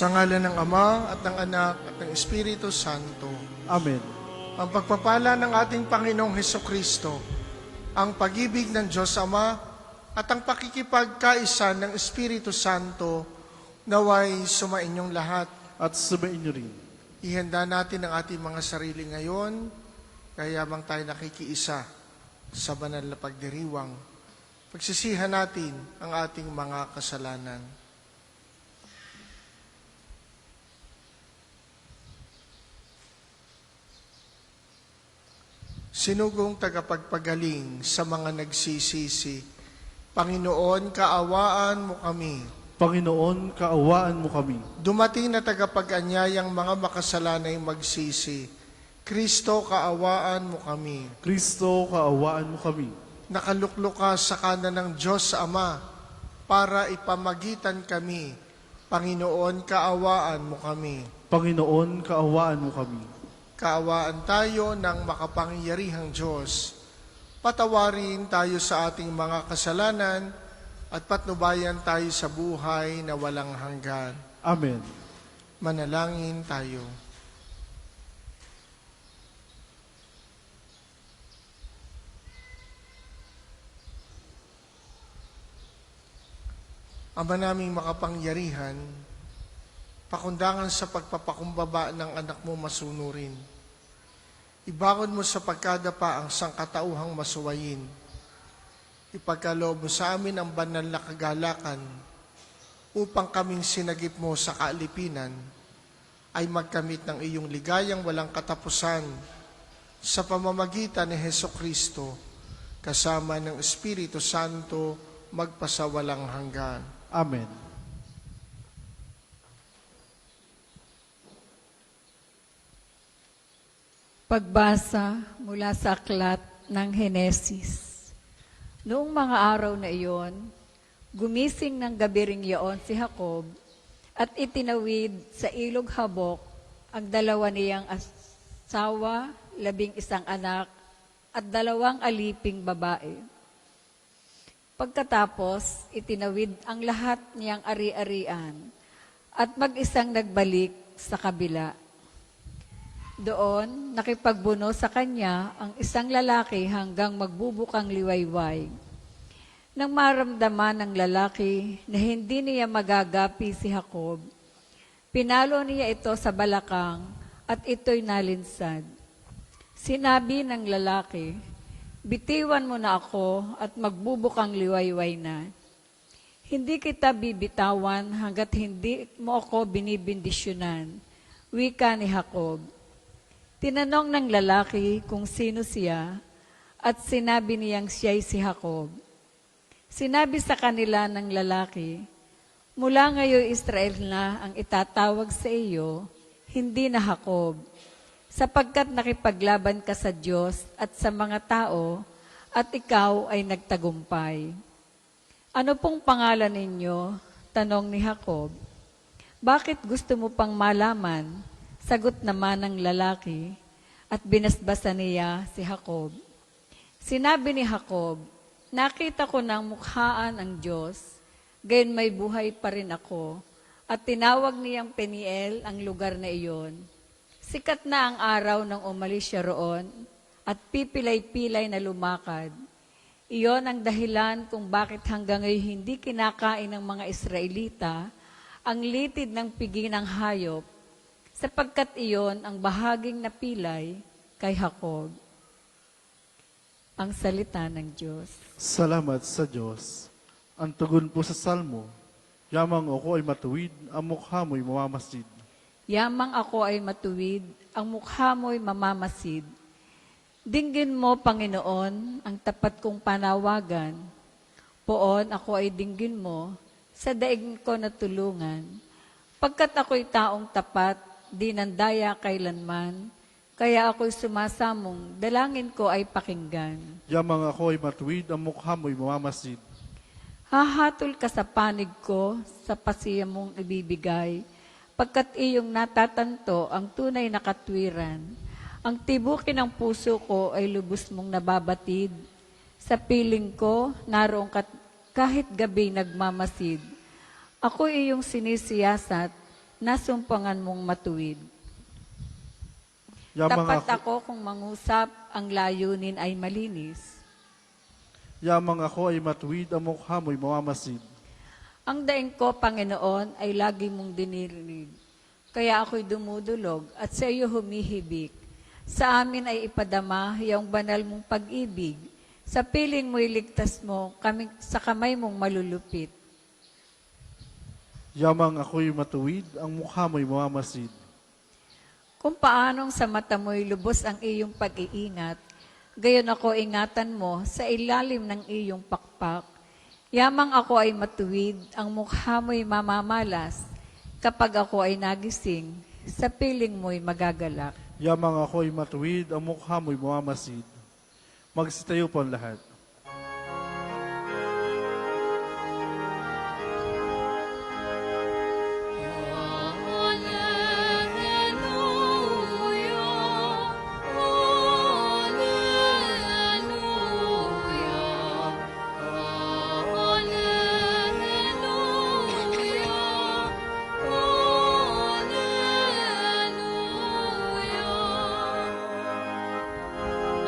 Sa ngalan ng Ama at ng Anak at ng Espiritu Santo. Amen. Ang pagpapala ng ating Panginoong Hesukristo, ang pag-ibig ng Diyos Ama at ang pakikipagkaisa ng Espiritu Santo naway sumainyong lahat. At sumain niyo rin. Ihanda natin ang ating mga sarili ngayon, kaya mang tayo nakikiisa sa banal na pagdiriwang. Pagsisihan natin ang ating mga kasalanan. Sinugong tagapagpagaling sa mga nagsisisi, Panginoon, kaawaan mo kami. Panginoon, kaawaan mo kami. Dumating na tagapag-anyayang mga makasalanay magsisi, Kristo, kaawaan mo kami. Kristo, kaawaan mo kami. Nakaluklok ka sa kanan ng Diyos Ama para ipamagitan kami. Panginoon, kaawaan mo kami. Panginoon, kaawaan mo kami. Kaawaan tayo ng makapangyarihang Diyos. Patawarin tayo sa ating mga kasalanan at patnubayan tayo sa buhay na walang hanggan. Amen. Manalangin tayo. Ama naming makapangyarihan, pakundangan sa pagpapakumbaba ng anak mo masunurin. Ibakod mo sa pagkadapa ang sangkatauhang masuwayin. Ipagkaloob mo sa amin ang banal na kagalakan upang kaming sinagip mo sa kaalipinan ay magkamit ng iyong ligayang walang katapusan sa pamamagitan ni Hesukristo kasama ng Espiritu Santo magpasawalang hanggan. Amen. Pagbasa mula sa aklat ng Henesis. Noong mga araw na iyon, gumising ng gabi ring iyon si Jacob at itinawid sa ilog Habok ang dalawa niyang asawa, 11 anak at 2 aliping babae. Pagkatapos, itinawid ang lahat niyang ari-arian at mag-isang nagbalik sa kabila. Doon, nakipagbuno sa kanya ang isang lalaki hanggang magbubukang liwayway. Nang maramdaman ng lalaki na hindi niya magagapi si Jacob, pinalo niya ito sa balakang at ito'y nalinsad. Sinabi ng lalaki, "Bitiwan mo na ako at magbubukang liwayway na. Hindi kita bibitawan hanggat hindi mo ako binibindisyonan," wika ni Jacob. Tinanong ng lalaki kung sino siya at sinabi niyang siya'y si Jacob. Sinabi sa kanila ng lalaki, "Mula ngayon Israel na ang itatawag sa iyo, hindi na Jacob, sapagkat nakipaglaban ka sa Diyos at sa mga tao at ikaw ay nagtagumpay." "Ano pong pangalan ninyo?" tanong ni Jacob. "Bakit gusto mo pang malaman?" Sagot naman ng lalaki at binasbasa niya si Jacob. Sinabi ni Jacob, "Nakita ko ng mukhaan ang Diyos, gayon may buhay pa rin ako." At tinawag niyang Peniel ang lugar na iyon. Sikat na ang araw nang umalis siya roon at pipilay-pilay na lumakad. Iyon ang dahilan kung bakit hanggang ngayon hindi kinakain ng mga Israelita ang litid ng pigi ng hayop, sapagkat iyon ang bahaging napilay kay Jacob. Ang salita ng Diyos. Salamat sa Diyos. Ang tugon po sa salmo, "Yamang ako ay matuwid, ang mukha mo'y mamamasid." Yamang ako ay matuwid, ang mukha mo'y mamamasid. Dinggin mo, Panginoon, ang tapat kong panawagan. Poon ako ay dinggin mo, sa daig ko na tulungan. Pagkat ako'y taong tapat, di nandaya kailanman, kaya ako'y sumasamong, dalangin ko ay pakinggan. Yamang ako ay matuwid, ang mukha mo'y mamamasid. Hahatol ka sa panig ko, sa pasiya mong ibibigay, pagkat iyong natatanto ang tunay na katwiran. Ang tibukin ng puso ko ay lubos mong nababatid. Sa piling ko, naroong kahit gabi nagmamasid. Ako iyong sinisiyasat, nasumpangan mong matuwid. Yamang Tapat ako, ako kung mangusap, ang layunin ay malinis. yamang ako ay matuwid, ang mukha mo'y mamamasid. Ang daing ko, Panginoon, ay lagi mong dinirinig. Kaya ako'y dumudulog at sa iyo humihibik. Sa amin ay ipadama yung banal mong pag-ibig. Sa piling mo'y ligtas mo, sa kamay mong malulupit. Yamang ako'y matuwid, ang mukha mo'y mamamasid. Kung paanong sa mata mo'y lubos ang iyong pag-iingat, gayon ako ingatan mo sa ilalim ng iyong pakpak. Yamang ako ay matuwid, ang mukha mo'y mamamalas. Kapag ako ay nagising, sa piling mo'y magagalak. Yamang ako'y matuwid, ang mukha mo'y mamamasid. Magsitayo po ang lahat.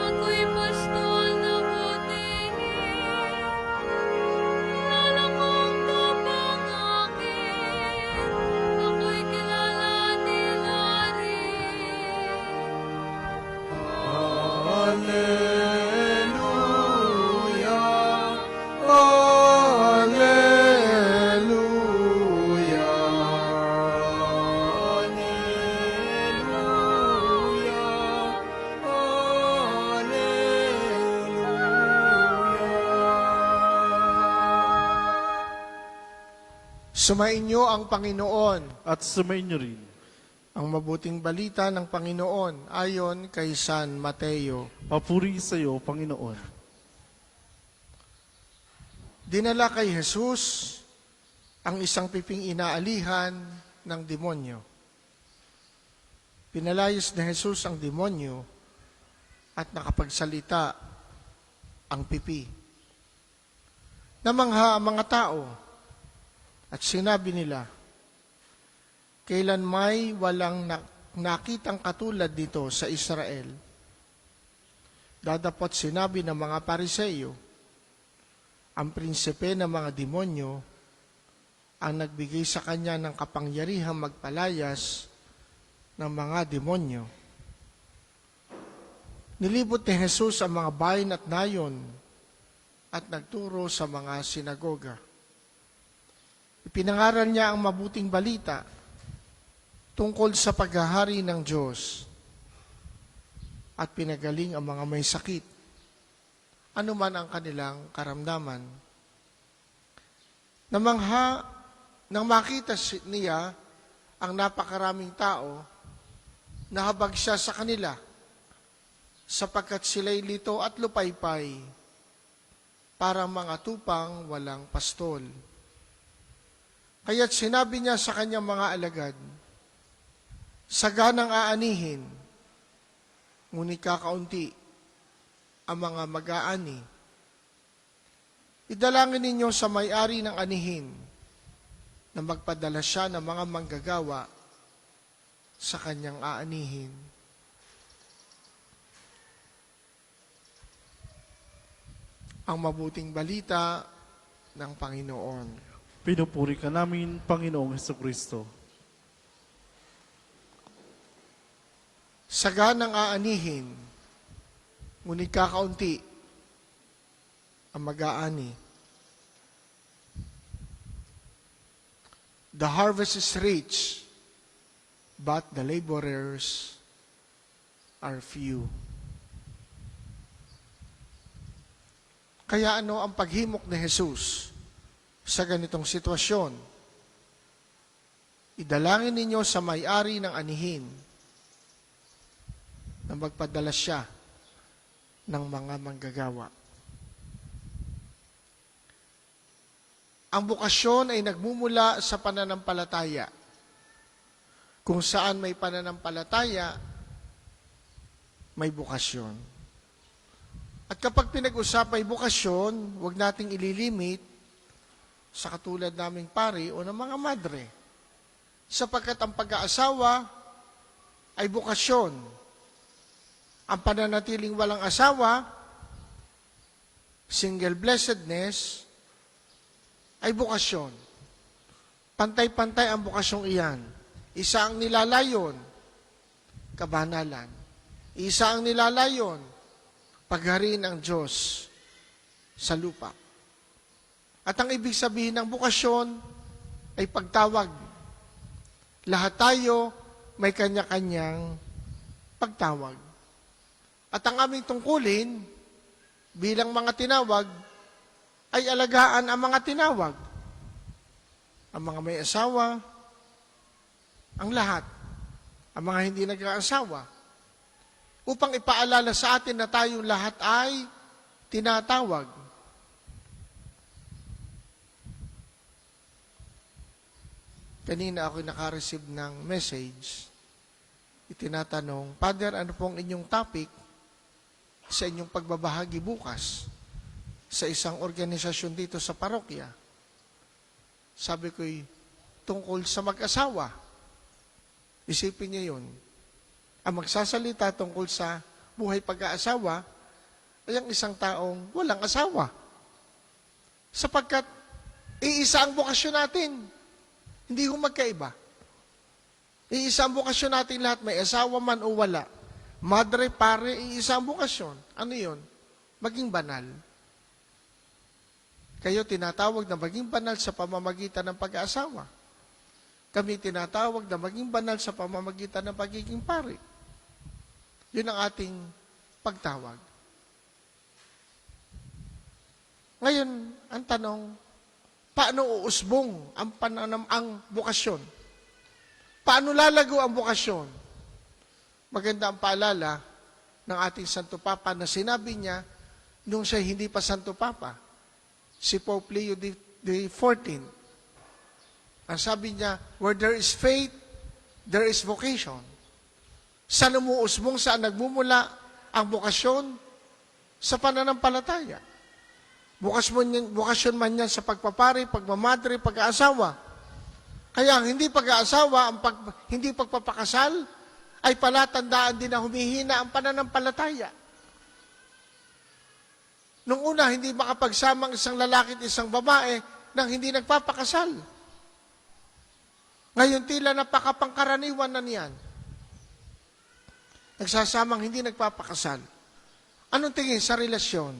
Ako'y pastol na butini, lalakong tupang akin, ako'y kilala nila rin. Hallelujah, Hallelujah, Hallelujah, Hallelujah. Sumainyo ang Panginoon. At sumayin niyo rin. Ang mabuting balita ng Panginoon ayon kay San Mateo. Papuri sa iyo, Panginoon. Dinala kay Jesus ang isang piping inaalihan ng demonyo. Pinalayas ni Jesus ang demonyo at nakapagsalita ang pipi. Namangha ang mga tao at sinabi nila, kailan may walang nakitang katulad dito sa Israel. Dadapot sinabi ng mga Pariseyo, ang prinsipe ng mga demonyo ang nagbigay sa kanya ng kapangyarihang magpalayas ng mga demonyo. Nilibot ni Jesus ang mga bayan at nayon at nagturo sa mga sinagoga. Ipinangaral niya ang mabuting balita tungkol sa paghahari ng Diyos at pinagaling ang mga may sakit, anuman ang kanilang karamdaman. Namangha, nang makita niya ang napakaraming tao, nahabag siya sa kanila, sapagkat sila'y lito at lupaypay, parang mga tupang walang pastol. Kaya't sinabi niya sa kanyang mga alagad, saganang aanihin, ngunit kakaunti ang mga mag-aani. Idalangin ninyo sa may-ari ng anihin na magpadala siya ng mga manggagawa sa kanyang aanihin. Ang mabuting balita ng Panginoon. Pinupuri ka namin, Panginoong Hesukristo. Saganang aanihin, ngunit kakaunti ang mag-aani. The harvest is rich, but the laborers are few. Kaya ano ang paghimok ni Jesus sa ganitong sitwasyon? Idalangin ninyo sa may-ari ng anihin na magpadala siya ng mga manggagawa. Ang bukasyon ay nagmumula sa pananampalataya. Kung saan may pananampalataya, may bukasyon. At kapag pinag-usap ay bukasyon, huwag nating ililimit sa katulad naming pari o ng mga madre. sapagkat ang pag-aasawa ay bukasyon. Ang pananatiling walang asawa, single blessedness, ay bukasyon. Pantay-pantay ang bukasyong iyan. Isa ang nilalayon, kabanalan. Isa ang nilalayon, paghariin ng Diyos sa lupa. At ang ibig sabihin ng bukasyon ay pagtawag. Lahat tayo may kanya-kanyang pagtawag. At ang aming tungkulin bilang mga tinawag ay alagaan ang mga tinawag. Ang mga may asawa, ang lahat, ang mga hindi nag-aasawa, upang ipaalala sa atin na tayong lahat ay tinatawag. Kanina ako naka-receive ng message. Itinatanong, Father, ano pong inyong topic sa inyong pagbabahagi bukas sa isang organisasyon dito sa parokya? Sabi ko'y tungkol sa mag-asawa. Isipin niyo yun. Ang magsasalita tungkol sa buhay pag-aasawa ay ang isang taong walang asawa. Sapagkat iisa ang bukasyon natin. Hindi ko magkaiba. Iisa ang bukasyon natin lahat, may asawa man o wala. Madre, pare, iisa ang bukasyon. Ano yun? Maging banal. Kayo tinatawag na maging banal sa pamamagitan ng pag-aasawa. Kami tinatawag na maging banal sa pamamagitan ng pagiging pare. Yun ang ating pagtawag. Ngayon, ang tanong, paano uusbong ang bukasyon? Paano lalago ang bukasyon? Maganda ang paalala ng ating Santo Papa na sinabi niya nung siya hindi pa Santo Papa, si Pope Leo XIV. Ang sabi niya, where there is faith, there is vocation. Saan umuusbong, saan nagmumula ang bukasyon? Sa pananampalataya. Bukasyon man yan sa pagpapari, pagmamadre, pag-aasawa. Kaya ang hindi pag-aasawa, hindi pagpapakasal, ay palatandaan din na humihina ang pananampalataya. Nung una, hindi makapagsama ang isang lalaki at isang babae nang hindi nagpapakasal. Ngayon, tila napakapangkaraniwan na niyan. Nagsasamang hindi nagpapakasal. Anong tingin sa relasyon?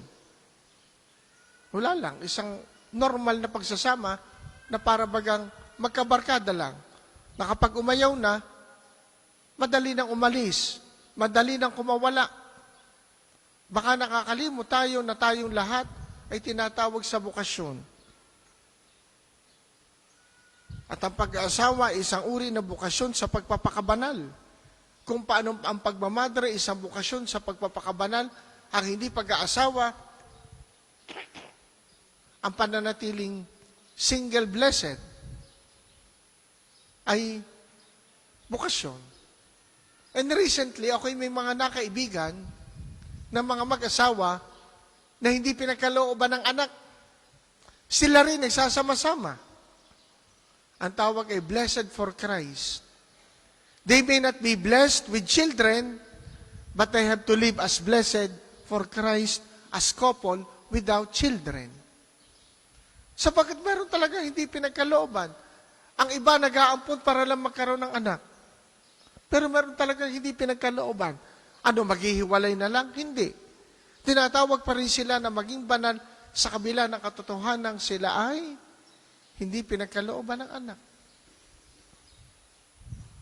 Wala lang. Isang normal na pagsasama na para bagang magkabarkada lang. Na kapag umayaw na, madali nang umalis. Madali nang kumawala. Baka nakakalimot tayo na tayong lahat ay tinatawag sa bukasyon. At ang pag-aasawa ay isang uri na bukasyon sa pagpapakabanal. Kung paano ang pagmamadre, isang bukasyon sa pagpapakabanal, ang hindi pag-aasawa, ang pananatiling single blessed, ay bukasyon. And recently, ako'y may mga nakaibigan ng mga mag-asawa na hindi pinagkalooban ng anak. Sila rin nagsasama-sama. Ang tawag ay blessed for Christ. They may not be blessed with children, but they have to live as blessed for Christ as couple without children. Sapagkat meron talaga hindi pinagkalooban. Ang iba nag-aampun para lang magkaroon ng anak. Pero meron talaga hindi pinagkalooban. Ano, maghihiwalay na lang? Hindi. Tinatawag pa rin sila na maging banal sa kabila ng katotohanan sila ay hindi pinagkalooban ng anak.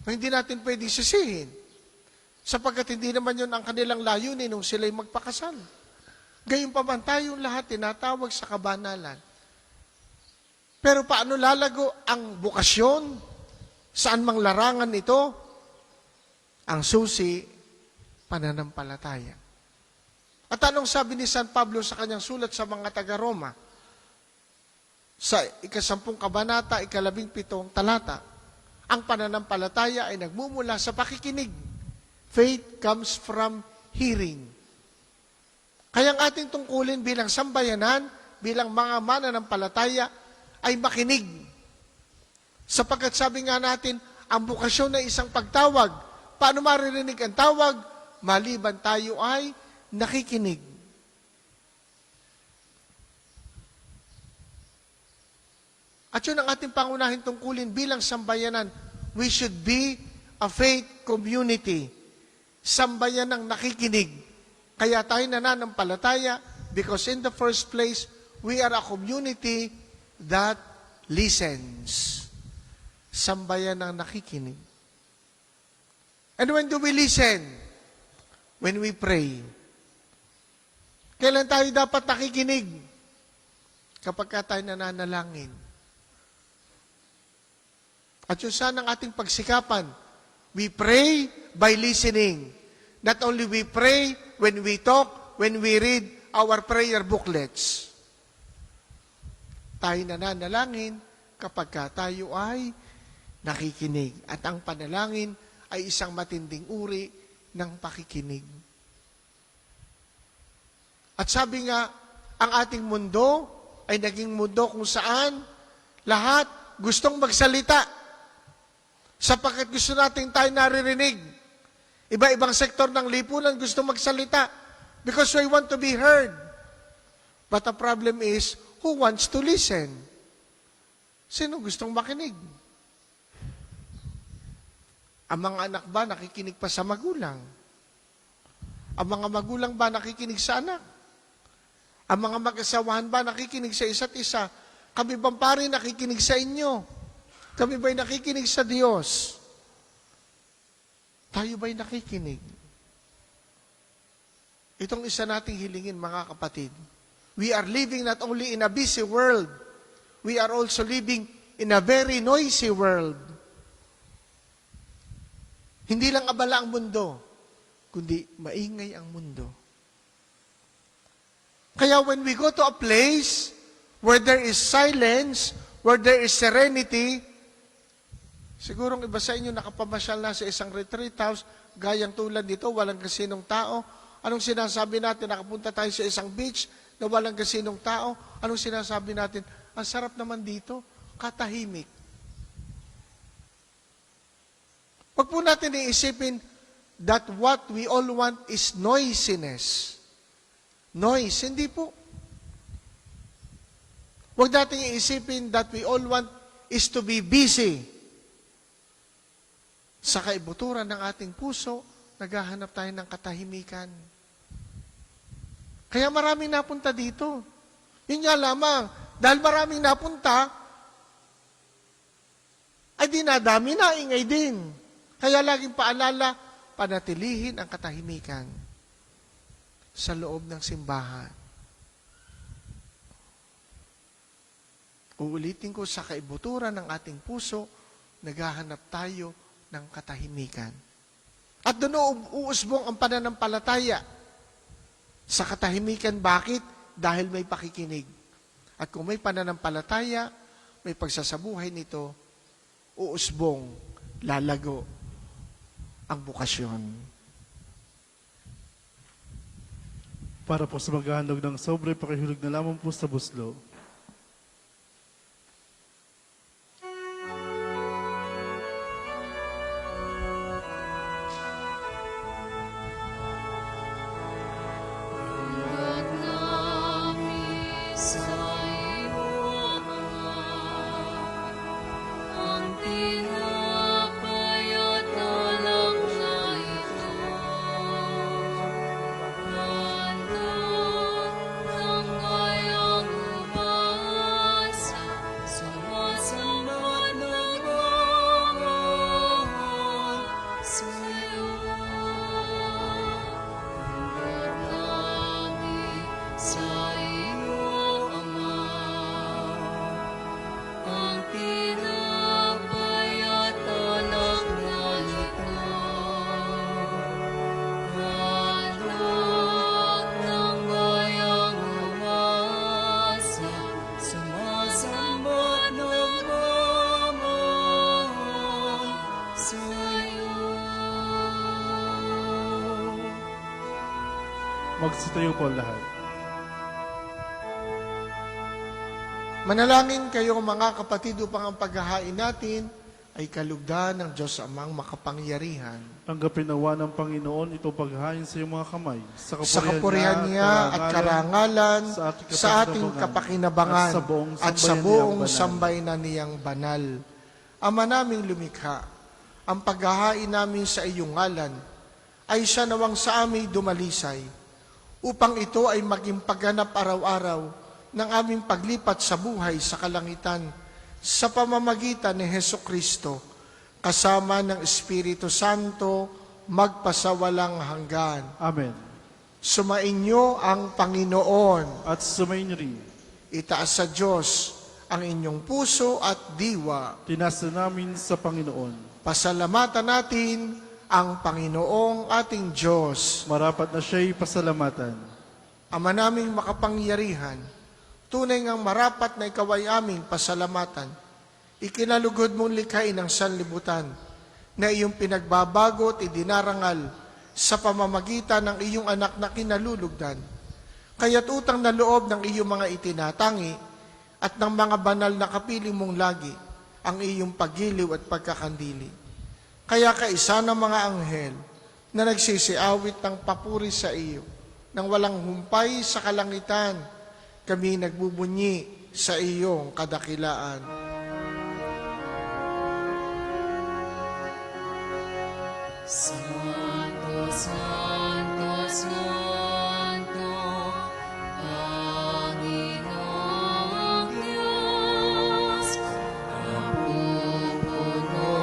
Hindi natin pwedeng sisihin. Sapagkat hindi naman yun ang kanilang layunin nung sila'y magpakasal. Gayunpaman tayong lahat tinatawag sa kabanalan. Pero paano lalago ang bukasyon? Saan mang larangan ito? Ang susi, pananampalataya. At anong sabi ni San Pablo sa kanyang sulat sa mga taga-Roma? Sa 10 kabanata, 17 talata, ang pananampalataya ay nagmumula sa pakikinig. Faith comes from hearing. Kaya ang ating tungkulin bilang sambayanan, bilang mga mananampalataya, ay makinig. Sapagkat sabi nga natin, ang bukasyon ng isang pagtawag. Paano maririnig ang tawag? Maliban tayo ay nakikinig. At yun ang ating pangunahing tungkulin bilang sambayanan. We should be a faith community. Sambayan ng nakikinig. Kaya tayo nananampalataya because in the first place, we are a community that listens. Sambayan ng nakikinig. And when do we listen? When we pray. Kailan tayo dapat nakikinig? Kapag tayo nananalangin. At yun sana ang ating pagsikapan. We pray by listening. Not only we pray when we talk, when we read our prayer booklets. Tayo nananalangin kapag tayo ay nakikinig. At ang panalangin ay isang matinding uri ng pakikinig. At sabi nga, ang ating mundo ay naging mundo kung saan lahat gustong magsalita. Sapagkat gusto natin tayo naririnig. Iba-ibang sektor ng lipunan gusto magsalita because we want to be heard. But the problem is, who wants to listen? Sino gustong makinig? Ang mga anak ba nakikinig pa sa magulang? Ang mga magulang ba nakikinig sa anak? Ang mga mag-asawahan ba nakikinig sa isa't isa? Kami bang pare nakikinig sa inyo? Kami ba'y nakikinig sa Diyos? Tayo ba'y nakikinig? Itong isa nating hilingin, mga kapatid. We are living not only in a busy world, we are also living in a very noisy world. Hindi lang abala ang mundo, kundi maingay ang mundo. Kaya when we go to a place where there is silence, where there is serenity, sigurong iba sa inyo nakapamasyal na sa isang retreat house, gayang tulad dito, walang kasinong tao. Anong sinasabi natin? Nakapunta tayo sa isang beach na walang kasinong tao. Anong sinasabi natin? Ang sarap naman dito, katahimik. Huwag po natin iisipin that what we all want is noisiness. Noise, hindi po. Huwag natin iisipin that we all want is to be busy. Sa kaibuturan ng ating puso, naghahanap tayo ng katahimikan. Kaya maraming napunta dito. Yun nga lamang, dahil maraming napunta, ay dinadami na, ingay din. Kaya laging paalala, panatilihin ang katahimikan sa loob ng simbahan. Uulitin ko, sa kaibuturan ng ating puso, naghahanap tayo ng katahimikan. At doon uusbong ang pananampalataya. Sa katahimikan, bakit? Dahil may pakikinig. At kung may pananampalataya, may pagsasabuhay nito, uusbong, lalago ang bukasyon. Para po sa maghahandog ng sobre, pakihulog na lamang po sa buslo. Magsitayo po lahat. Manalangin kayo mga kapatid upang ang paghahain natin ay kalugdan ng Diyos Amang makapangyarihan. Tanggapin nawa ng Panginoon itong paghain sa iyong mga kamay. Sa kapurihan niya at karangalan sa ating kapakinabangan at sa buong sambayanan niyang banal. Ama naming lumikha, ang paghahain namin sa iyong ngalan ay siya nawang sa aming dumalisay, upang ito ay maging pagganap araw-araw ng aming paglipat sa buhay sa kalangitan sa pamamagitan ni Hesukristo, kasama ng Espiritu Santo, magpasawalang hanggan. Amen. Sumainyo ang Panginoon. At sumayin rin, Itaas sa Diyos ang inyong puso at diwa. tinasa namin sa Panginoon. Pasalamatan natin ang Panginoong ating Diyos. Marapat na siya'y pasalamatan. Ama naming makapangyarihan, tunay ngang marapat na ikaw ay aming pasalamatan. Ikinalugod mong likhain ang sanlibutan na iyong pinagbabago at idinarangal sa pamamagitan ng iyong anak na kinalulugdan. Kaya't utang na loob ng iyong mga itinatangi at ng mga banal na kapiling mong lagi ang iyong paggiliw at pagkakandili. Kaya kaisa ng mga anghel na nagsisiawit ng papuri sa iyo, nang walang humpay sa kalangitan, kami nagbubunyi sa iyong kadakilaan. Santo, Santo, Santo, Panginoong Diyos, ang pupuno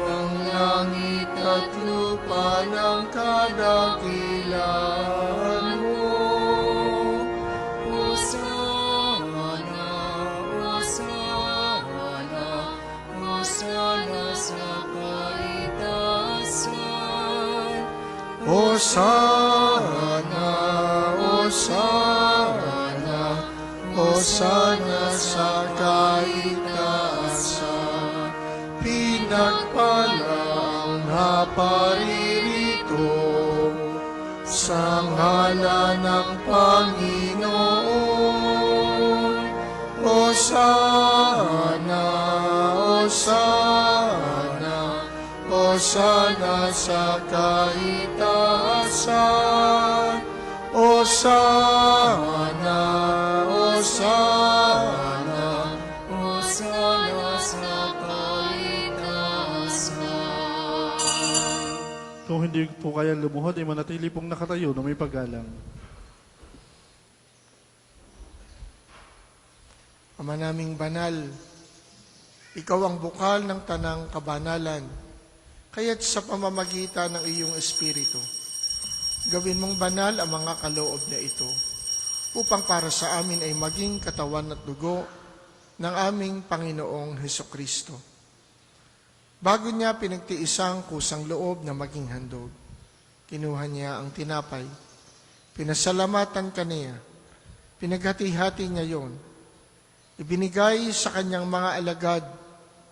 ng langit at lupa ng kadakilaan mo. Hosana, Hosana, Hosana sa kaitaasan. Hosana, Hosana, Hosana sa kaitaasan. Pinagpala ang naparirito sa ngalan ng Panginoon. Hosana, Hosana, Hosana sa kaitaasan. Hosana, Hosana, Hosana sa kaitaasan. Kung hindi po kaya lumuhod, ay manatili pong nakatayo na may paggalang. Ama naming banal, ikaw ang bukal ng tanang kabanalan, kaya't sa pamamagitan ng iyong Espiritu, gawin mong banal ang mga kaloob na ito, upang para sa amin ay maging katawan at dugo ng aming Panginoong Hesukristo. Bago niya pinagtiisang kusang loob na maging handog, kinuha niya ang tinapay, pinasalamatan ka niya, pinaghati-hati niya yon, ibinigay sa kanyang mga alagad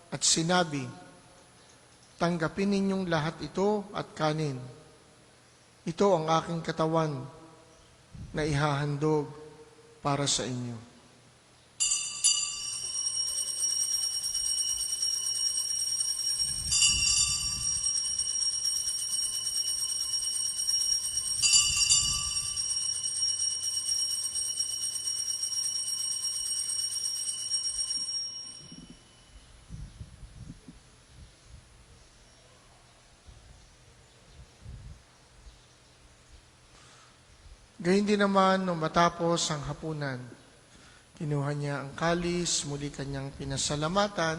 at sinabi, tanggapin ninyong lahat ito at kanin. Ito ang aking katawan na ihahandog para sa inyo. Gayun din naman, nung matapos ang hapunan, kinuha niya ang kalis, muli kanyang pinasalamatan,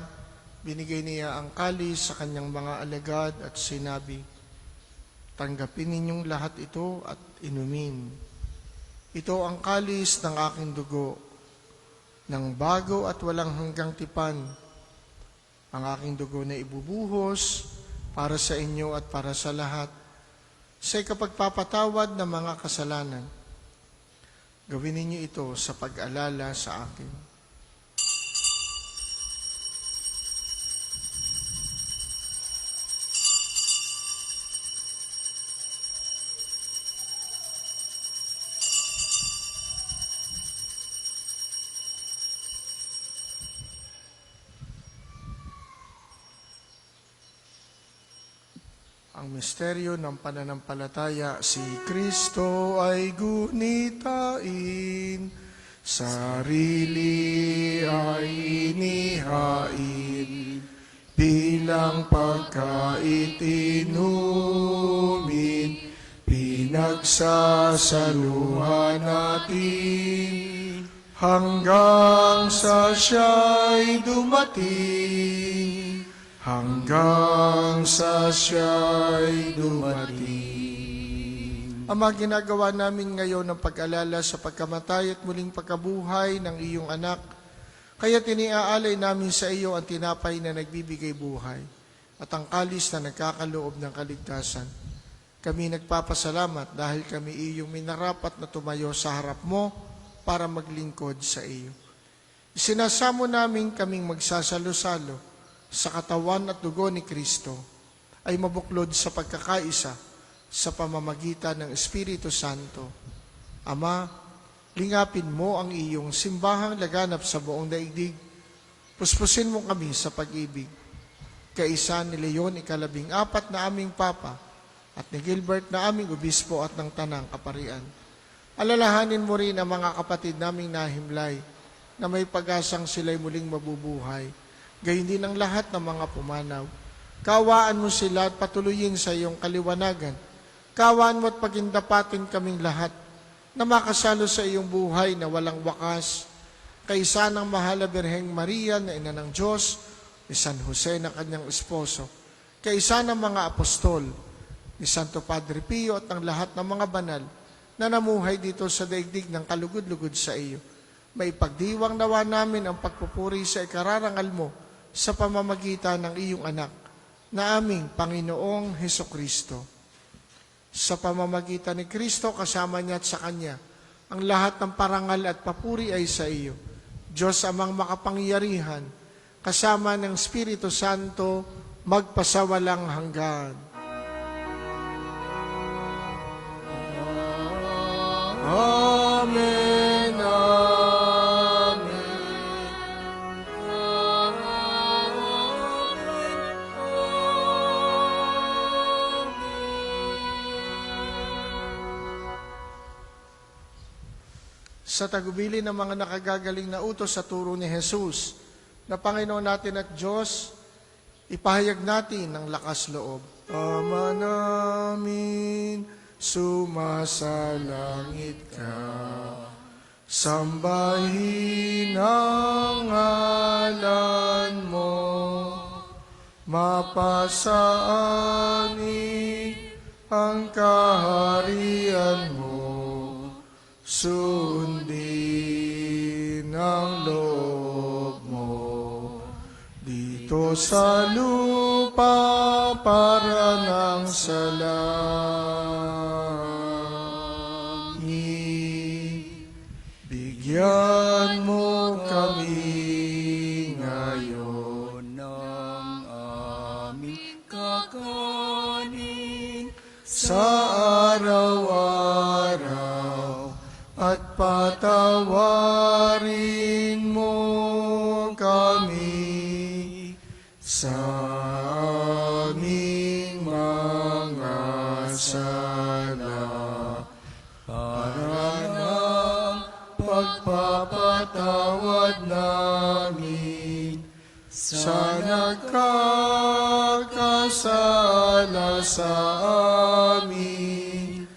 binigay niya ang kalis sa kanyang mga alagad at sinabi, tanggapin ninyong lahat ito at inumin. Ito ang kalis ng aking dugo, ng bago at walang hanggang tipan, ang aking dugo na ibubuhos para sa inyo at para sa lahat, sa ikapagpapatawad ng mga kasalanan. Gawin ninyo ito sa pag-alala sa akin. Ang misteryo ng pananampalataya, si Kristo ay gunitain, sarili ay inihain, bilang pagkait inumin, pinagsasaluhan natin, hanggang sa siya'y dumating, hanggang sa siya'y dumating. Ama, ginagawa namin ngayon ng pag-alala sa pagkamatay at muling pagkabuhay ng iyong anak, kaya tiniaalay namin sa iyo ang tinapay na nagbibigay buhay at ang kalis na nagkakaloob ng kaligtasan. Kami nagpapasalamat dahil kami iyong minarapat na tumayo sa harap mo para maglingkod sa iyo. Isinasamo namin kaming magsasalo-salo sa katawan at dugo ni Kristo ay mabuklod sa pagkakaisa sa pamamagitan ng Espiritu Santo. Ama, lingapin mo ang iyong simbahang laganap sa buong daigdig. Puspusin mo kami sa pag-ibig. Kaisa ni Leon ika-14 na aming Papa at ni Gilbert na aming Obispo at ng Tanang Kaparian. Alalahanin mo rin ang mga kapatid naming nahimlay na may pag-asang sila'y muling mabubuhay. Gayon din ang lahat ng mga pumanaw. Kawaan mo sila at patuloyin sa iyong kaliwanagan. Kawaan mo at pagindapatin kaming lahat na makasalo sa iyong buhay na walang wakas. Kaisa ng mahal na Birheng Maria na ina ng Diyos, ni San Jose na kanyang esposo, kaisa ng mga apostol, ni Santo Padre Pio at ng lahat ng mga banal na namuhay dito sa daigdig ng kalugod-lugod sa iyo. May pagdiwang nawa namin ang pagpupuri sa ikararangal mo sa pamamagitan ng iyong anak na aming Panginoong Hesukristo. Sa pamamagitan ni Kristo, kasama niya at sa Kanya, ang lahat ng parangal at papuri ay sa iyo. Diyos amang makapangyarihan, kasama ng Espiritu Santo, magpasawalang hanggan. Amen. Sa tagubili ng mga nakagagaling na utos sa turo ni Jesus, na Panginoon natin at Diyos, ipahayag natin ng lakas loob. Ama namin, sumasalangit ka, sambahin ang ngalan mo, mapasaanin ang kaharian mo, sundin ang loob mo dito sa lupa para ng sa langit. Bigyan mo kami ngayon ng aming kakanin sa araw-araw at patawarin mo kami sa aming mga sala para ng pagpapatawad namin sa nagkakasala sa amin.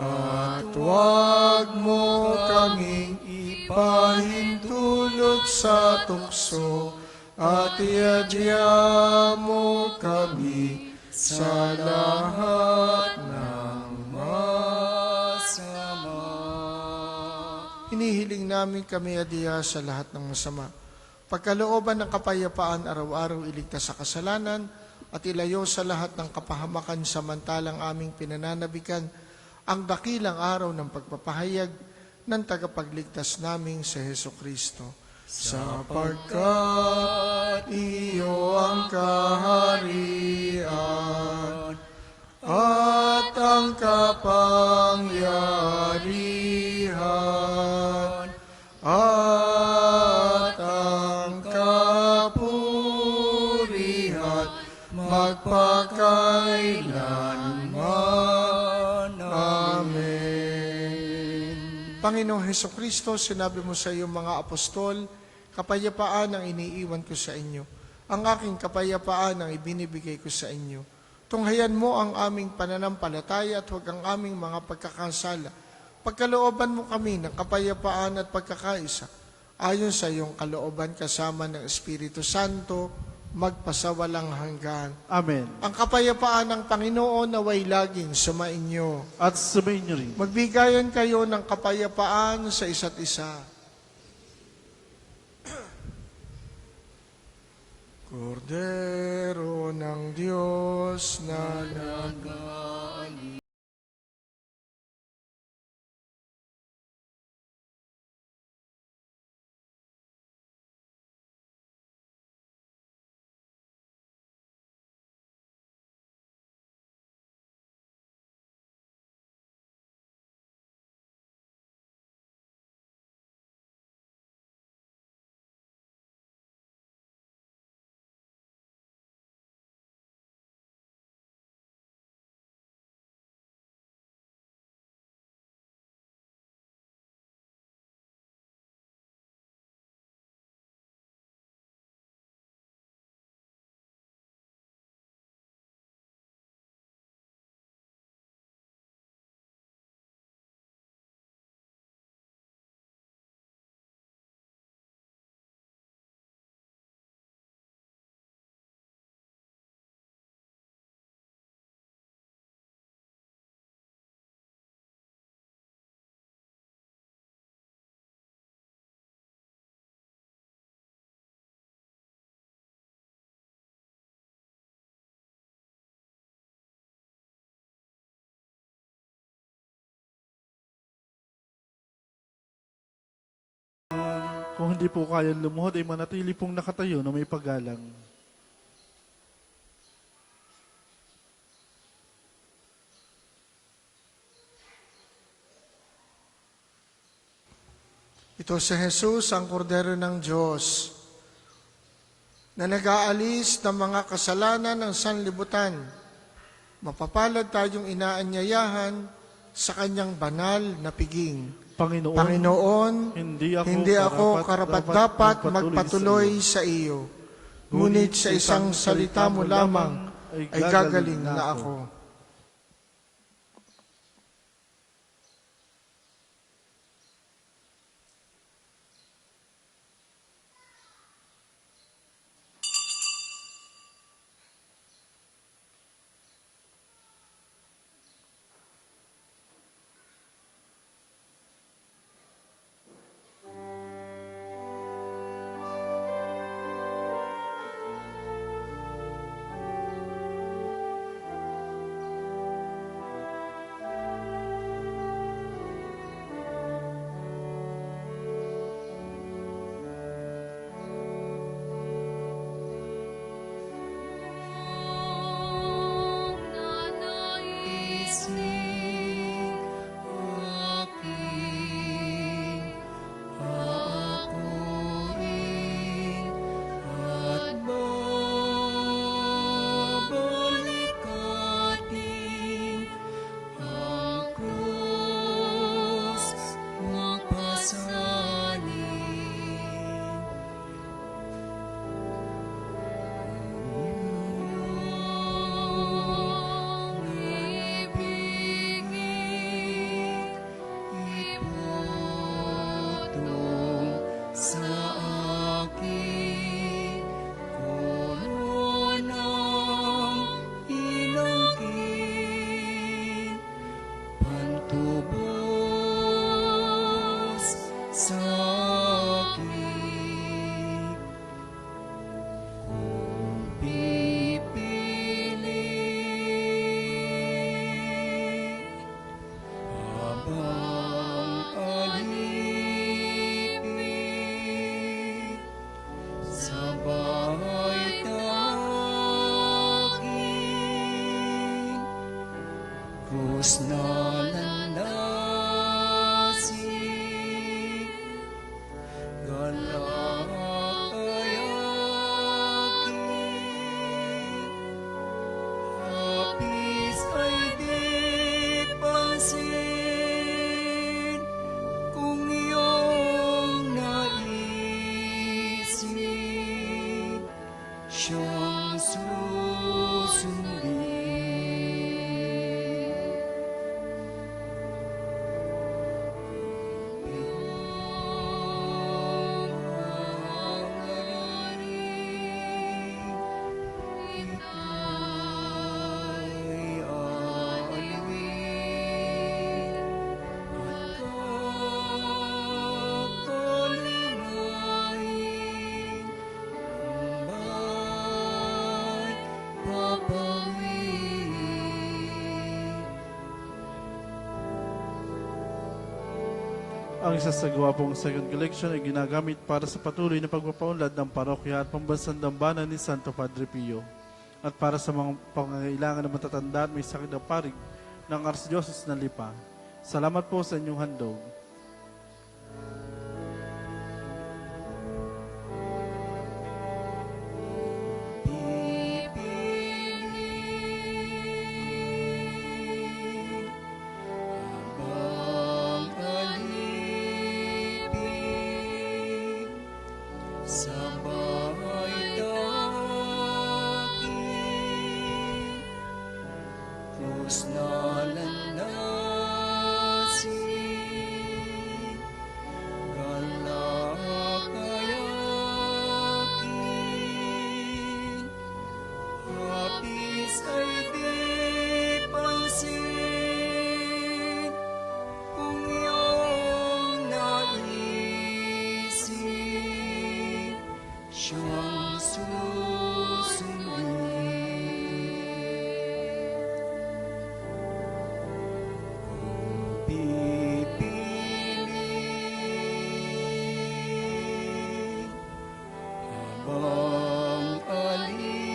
At huwag mo kaming ipahintulot sa tukso at iadya mo kami sa lahat ng masama. Hinihiling namin kami adya sa lahat ng masama. Pagkalooban ng kapayapaan araw-araw iligtas sa kasalanan at ilayo sa lahat ng kapahamakan samantalang aming pinananabikan ang dakilang araw ng pagpapahayag ng tagapagligtas naming si Hesukristo. Sapagkat iyo ang kaharian at ang kapangyarihan at ang kapurihan magpakailan. Panginoong Hesukristo, sinabi mo sa iyong mga apostol, kapayapaan ang iniiwan ko sa inyo. Ang aking kapayapaan ang ibinibigay ko sa inyo. Tunghayan mo ang aming pananampalataya at huwag ang aming mga pagkakasala. Pagkalooban mo kami ng kapayapaan at pagkakaisa, ayon sa iyong kalooban kasama ng Espiritu Santo, magpasawalang hanggan. Amen. Ang kapayapaan ng Panginoon naway laging sumainyo. At sumayin niyo rin. Magbigayan kayo ng kapayapaan sa isa't isa. Kordero ng Diyos na Kung hindi po kayang lumuhod, ay manatili pong nakatayo na may paggalang. ito si Jesus, ang kordero ng Diyos, na nag-aalis ng mga kasalanan ng sanlibutan. Mapapalad tayong inaanyayahan sa kanyang banal na piging. Panginoon, hindi ako karapat-dapat magpatuloy sa iyo. Ngunit sa isang salita mo lamang ay gagaling na ako. Ang isasagawa pong second collection ay ginagamit para sa patuloy na pagpapaunlad ng parokya at pambansang dambana ni Santo Padre Pio at para sa mga pangangailangan ng matatanda at may sakit na parig ng Archdiocese ng Lipa. Salamat po sa inyong handog. Habang alipin sa bahay dakilang, krus na landasin, galakayakin, hapis ay di pansin, kung iyong naisip, siyang susundin. Pipili habang alipin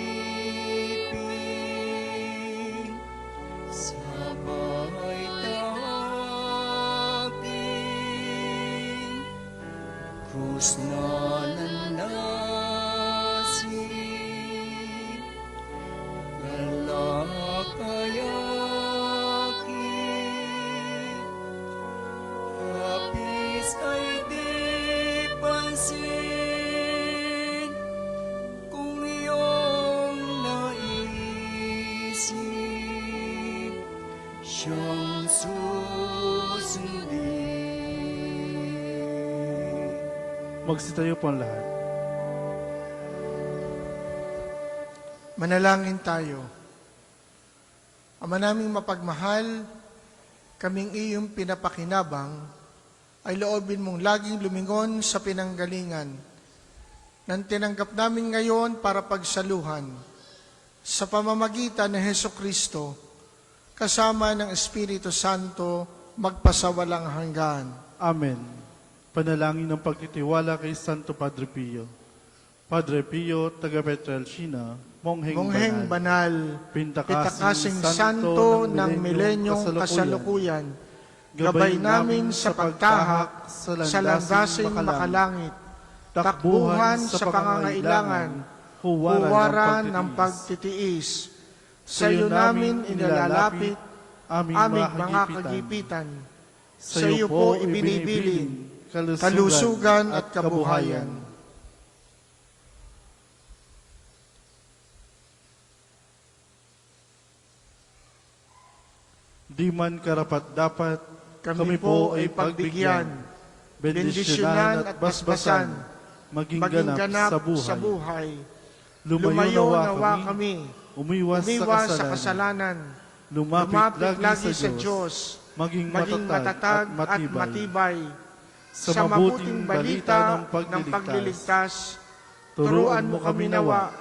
sa bahay dakilang, krus na landasin, galakayakin, hapis ay di pansin, kung iyong naisip, siyang susundin. Magsitayo po ang lahat. Manalangin tayo. Ama naming mapagmahal, kaming iyong pinapakinabang, ay loobin mong laging lumingon sa pinanggalingan nang tinanggap namin ngayon para pagsaluhan sa pamamagitan ng Hesukristo, kasama ng Espiritu Santo, magpasawalang hanggan. Amen. Panalangin ng pagtitiwala kay Santo Padre Pio. Padre Pio, taga Petrelcina, Mongheng Banal, Pintakasing Pitakasing Santo ng milenyong kasalukuyan, gabay namin sa pagtahak sa landasing makalangit, takbuhan sa pangangailangan, huwaran ng pagtitiis. Sa iyo namin inilalapit aming mga kagipitan. Sa iyo po ibinibilin kalusugan at kabuhayan. Di man karapat-dapat, Kami po ay pagbigyan, bendisyonan at basbasan, maging ganap sa buhay. Lumayo nawa kami, umiwas sa kasalanan, lumapit lagi sa Diyos, maging matatag at matibay, sa mabuting balita ng pagliligtas, turuan mo kami nawa,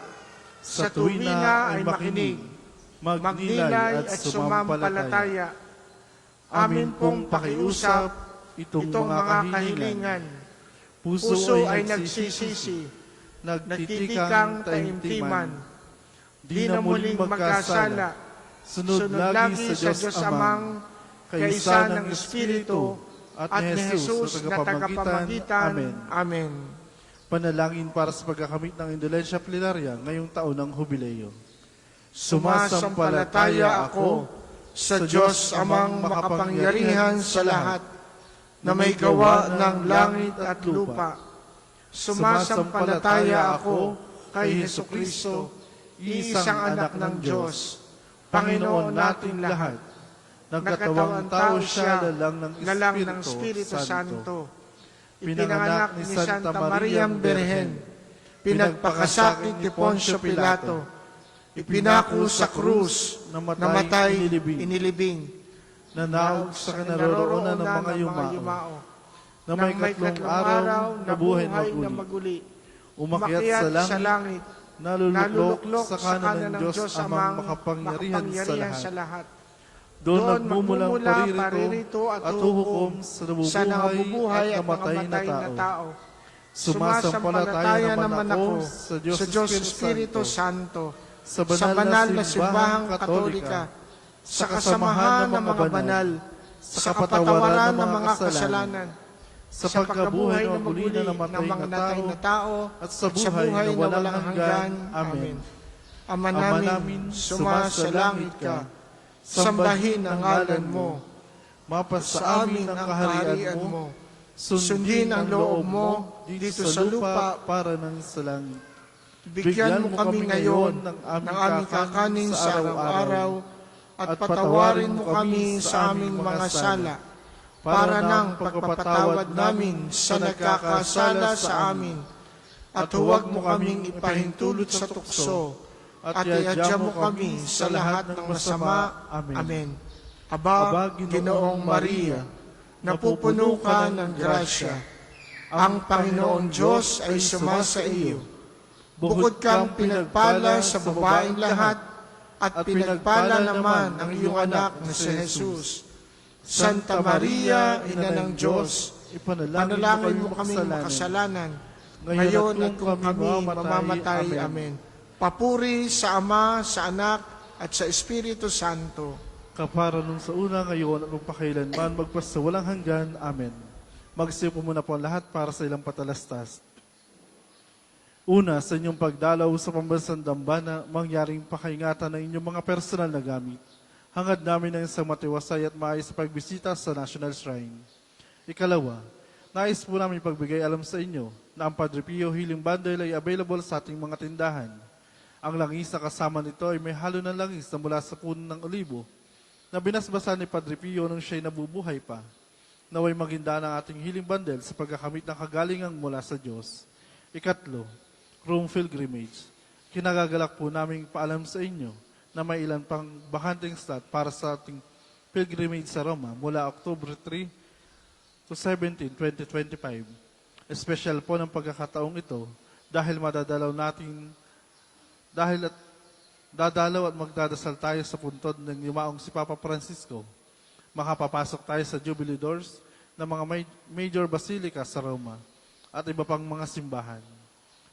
sa tuwina ay makinig, magnilay at sumampalataya, amin pong pakiusap itong mga kahilingan. Puso ay nagsisisi, nagtitikang taimtiman, di na muling magkasala, sunod lagi sa Diyos Amang, kaisa ng Espiritu, at ni Jesus na tagapamagitan. Amen. Panalangin para sa pagkakamit ng indulensya plenarya ngayong taon ng Hubileo. Sumasampalataya ako sa Diyos Amang makapangyarihan sa lahat, na may gawa ng langit at lupa. Sumasampalataya ako kay Hesukristo, iisang anak ng Diyos, Panginoon nating lahat. Nagkatawang tao siya lalang ng Espiritu Santo. Ipinanganak ni Santa Maria Birhen, pinagpakasakit ni Poncio Pilato, ipinako sa krus, namatay, inilibing, nanaog sa kinaroroonan ng mga yumao, na may katlong araw nabuhay na maguli, umakyat sa langit, naluluklok sa kanan ng Diyos Amang makapangyarihan sa lahat. Doon nagmumulang paririto at huhukom sa nabubuhay at namatay na tao. Sumasampalataya naman ako sa Diyos Espiritu Santo, sa banal na simbahang katolika, sa kasamahan ng mga banal, sa kapatawaran ng mga kasalanan, sa pagkabuhay na muli na namatay na tao, at sa buhay na walang hanggan. Amen. Ama namin, sumasalangit ka, sambahin ang ngalan mo, Mapasa amin ang kaharian mo, sundin ang loob mo dito sa lupa para ng sa langit. Bigyan mo kami ngayon ng aming kakanin sa araw-araw at patawarin mo kami sa aming mga sala para ng pagpapatawad namin sa nagkakasala sa amin. At huwag mo kaming ipahintulot sa tukso at iadya mo kami sa lahat ng masama. Amen. Aba, Ginoong Maria, napupuno ka ng grasya. Ang Panginoong Diyos ay sumasa iyo. Bukod kang pinagpala sa babaeng lahat, at pinagpala naman ang iyong anak na si Jesus. Santa Maria, Ina ng Diyos, panalangin mo kaming makasalanan, ngayon at kung kami mamamatay. Amen. Papuri sa Ama, sa Anak, at sa Espiritu Santo. Kapara nung sa una, ngayon at magpakailanman, magpas sa walang hanggan. Amen. Magsipo muna po ang lahat para sa ilang patalastas. Una, sa inyong pagdalaw sa pambansang dambana, mangyaring pakaingatan ng inyong mga personal na gamit. Hangad namin ng isang matiwasay at maayos sa pagbisita sa National Shrine. Ikalawa, nais po namin pagbigay alam sa inyo na ang Padre Pio Healing Bundle ay available sa ating mga tindahan. Ang langis na kasama nito ay may halo ng langis na mula sa puno ng olibo na binasbasan ni Padre Pio nung siya'y nabubuhay pa. Naway maginda ng ating healing bundle sa pagkakamit ng kagalingang mula sa Diyos. Ikatlo, Rome Pilgrimage. Kinagagalak po namin paalam sa inyo na may ilan pang bakanting slot para sa ating pilgrimage sa Roma mula October 3 to 17, 2025. Espesyal po ng pagkakataong ito dahil dadalaw at magdadasal tayo sa puntod ng yumaong si Papa Francisco. Makapapasok tayo sa Jubilee Doors ng mga major basilica sa Roma at iba pang mga simbahan.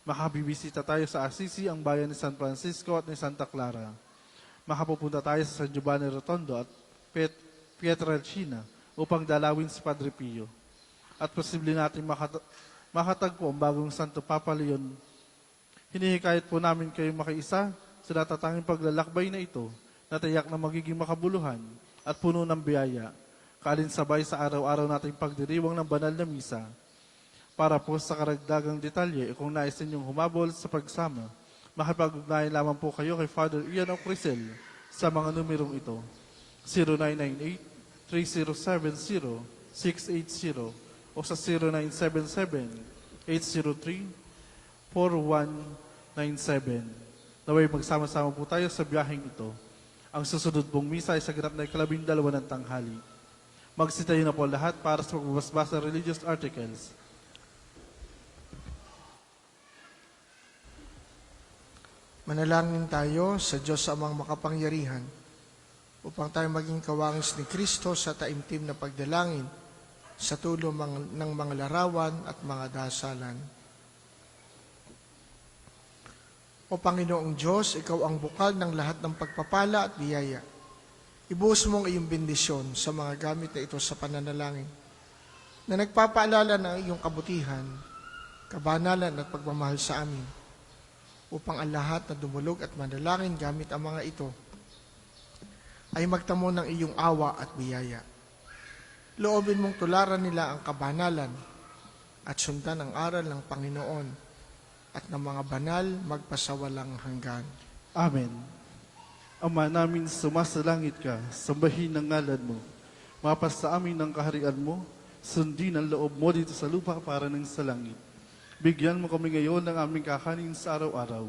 Makabibisita tayo sa Assisi, ang bayan ni San Francisco at ni Santa Clara. Makapupunta tayo sa San Giovanni Rotondo at Pietrelcina upang dalawin si Padre Pio. At posible natin makatagpo ang bagong Santo Papa Leon. Hinihikayat po namin kayong makiisa sa natatanging paglalakbay na ito na tiyak na magiging makabuluhan at puno ng biyaya, kaalinsabay sa araw-araw nating pagdiriwang ng banal na misa. Para po sa karagdagang detalye, kung nais ninyong humabol sa pagsama, makipag-ugnayan lamang po kayo kay Father Ian Ocrisel sa mga numerong ito: 0998-3070-680 o sa 0977-803-4197. Naway magsama-sama po tayo sa biyaheng ito. Ang susunod pong misa ay sa ganap na 12 ng tanghali. Magsitayo na po lahat para sa pagbabasbasa ng religious articles. Manalangin tayo sa Diyos Amang makapangyarihan upang tayo maging kawangis ni Kristo sa taimtim na pagdalangin sa tulong ng mga larawan at mga dasalan. O Panginoong Diyos, Ikaw ang bukal ng lahat ng pagpapala at biyaya. Ibuhos mo ang iyong bendisyon sa mga gamit na ito sa pananalangin na nagpapaalala ng iyong kabutihan, kabanalan at pagmamahal sa amin, upang ang lahat na dumulog at manalangin gamit ang mga ito ay magtamo ng iyong awa at biyaya. Loobin mong tularan nila ang kabanalan at sundan ang aral ng Panginoon at ng mga banal magpasawalang hanggan. Amen. Ama namin, sumasalangit ka, sambahin ang ngalan mo. Mapas sa amin ang kaharian mo, sundin ang loob mo dito sa lupa para ng sa langit. Bigyan mo kami ngayon ng aming kakanin sa araw-araw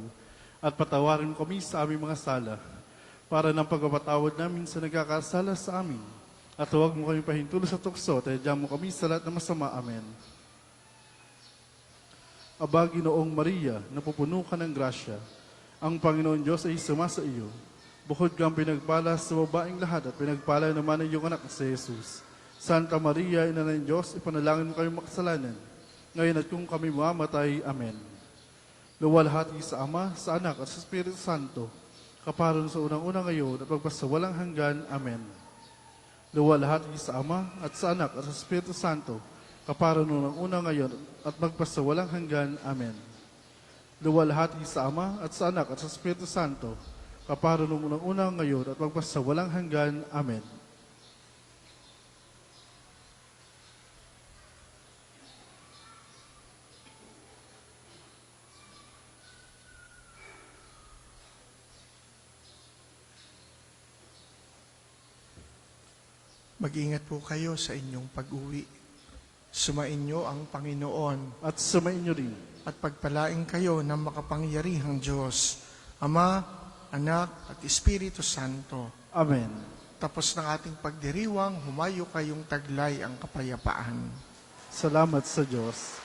at patawarin mo kami sa aming mga sala para ng pagpapatawad namin sa nagkakasala sa amin. At huwag mo kami pahintulo sa tukso at iadya mo kami sa lahat ng masama. Amen. Aba, Ginoong Maria, napupuno ka ng grasya. Ang Panginoon Diyos ay sumasa iyo. Bukod kang pinagpala sa babaeng lahat at pinagpala naman ang iyong anak na si Jesus. Santa Maria, Ina ng Diyos, ipanalangin mo kayong makasalanan, ngayon at kung kami mamatay. Amen. Luwalhati sa Ama, sa Anak at sa Espiritu Santo, kaparon sa unang-una ngayon at magpasawalang hanggan. Amen. Luwalhati sa Ama at sa Anak at sa Espiritu Santo, kaparon unang-una ngayon at magpasawalang hanggan. Amen. Luwalhati sa Ama at sa Anak at sa Espiritu Santo, kaparon unang-una ngayon at magpasawalang hanggan. Amen. Mag-ingat po kayo sa inyong pag-uwi. Sumainyo ang Panginoon At sumainyo rin. at pagpalain kayo ng makapangyarihang Diyos, Ama, Anak at Espiritu Santo. Amen. Tapos ng ating pagdiriwang, humayo kayong taglay ang kapayapaan. Salamat sa Diyos.